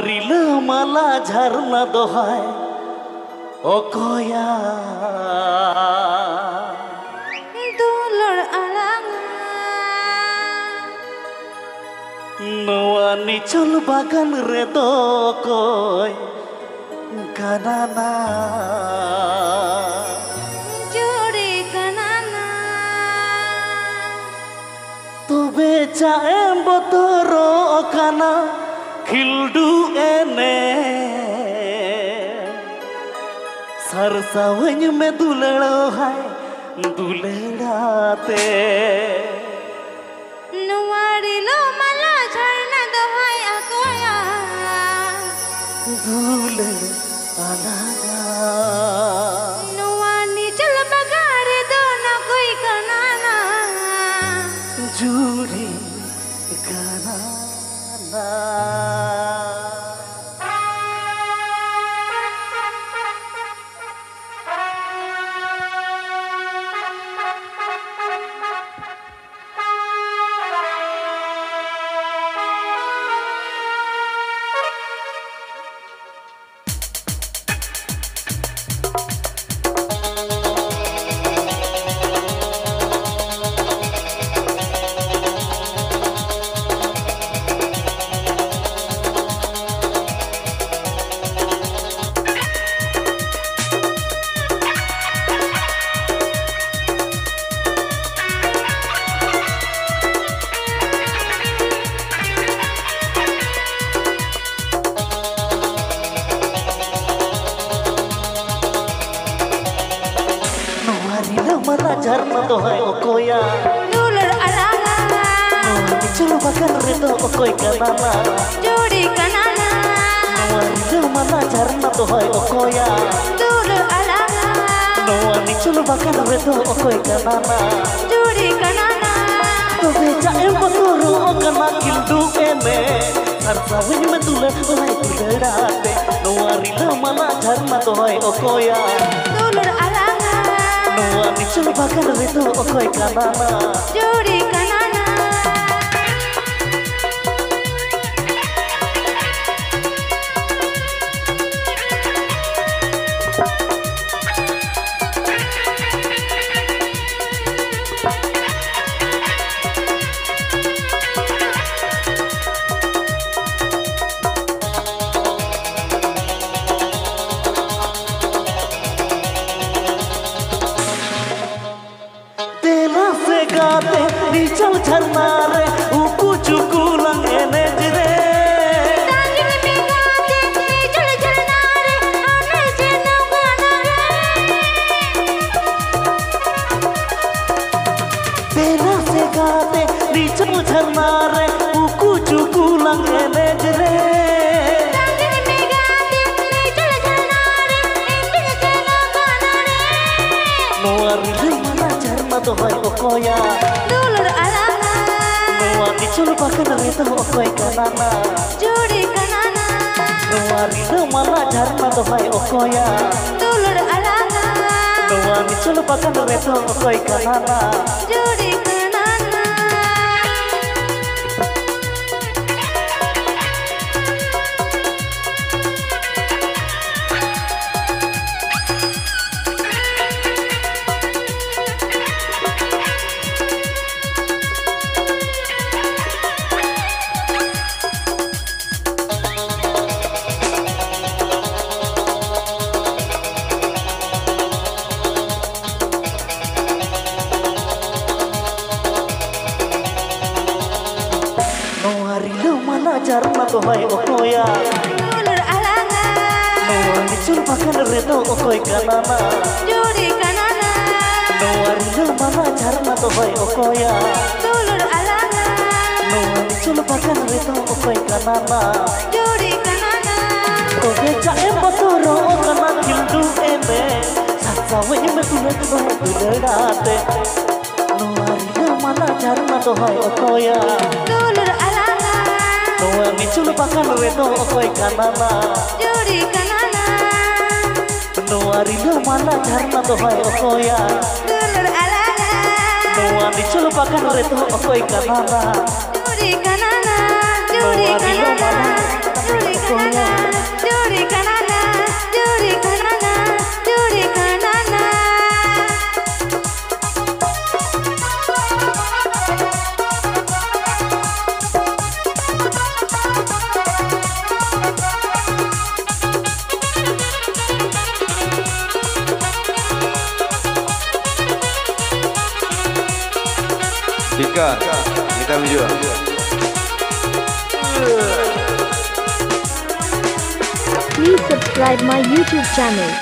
রিলামালা ঝর্ণা দোহায় অকয়া দুলর আলাং নোয়া নিচল বাগান রে দকয় কানানা জোরে কানানা তবে চাএম বতর কানা খিলডু এনে सरसावኝ में दुलड़ो है दुलड़ाते नुवारी लो मला झरना दोहाय अकोया दुलड़ आलागा नुवानी चल बगारे दो ना कोई कनाना जूरी गाना मला झरना दोहाय ओकोया दुलर अलांगा चलो बगन रे दो ओकोय कनाना जोड़ी कनाना मला झरना दोहाय ओकोया दुलर अलांगा चलो बगन रे दो ओकोय कनाना जोड़ी कनाना तबे चाएम बतरो कना किल्डू एने सरसावኝ में दुलड़ाय दुलड़ाते नोआ रिलामाला झरना दोहाय ओकोया दुलर अलांगा Noa nichul bagan redo okoy kanana जोड़ी कनाना गाते नीचल झरना रे उकू चुकू लंगेने जरे तांगिन में गाते नीचल झरना रे आने से नगाना रे तेरा से गाते नीचल झरना रे उकू चुकू लंगेने जरे तांगिन में गाते नीचल झरना रे आने से नगाना रे नोआ रिलामाला झरना दोहाय ओकोया दुलर अलांगा नोआ निचल बागन रे दो ओकोय कनाना जोड़ी कनाना नोआ रिलामाला झरना दोहाय ओकोया दुलर अलांगा नोआ निचल बागन रे दो ओकोय कनाना जोड़ी कनाना रिलामाला झरना दोहाय ओकोया दुलर अलांगा नोआ निचल बागन रे दो ओकोय कनाना जोड़ी कनाना नोआ रिलामाला झरना दोहाय ओकोया दुलर अलांगा नोआ निचल बागन रे दो ओकोय कनाना जोड़ी कनाना तबे चाएम बतरो कना किल्डू एने सरसावኝ में दुलड़ाते नोआ रिलामाला झरना दोहाय ओकोया दुलर अलांगा नोआ निचल बागन रे दो ओकोय कनाना जोड़ी कनाना नोआ रिलामाला झरना दोहाय ओकोया दुलर अलांगा नोआ निचल बागन रे दो ओकोय कनाना जोड़ी कनाना जोड़ी कनाना जोड़ी कनाना Ika kita juga. Please subscribe my YouTube channel.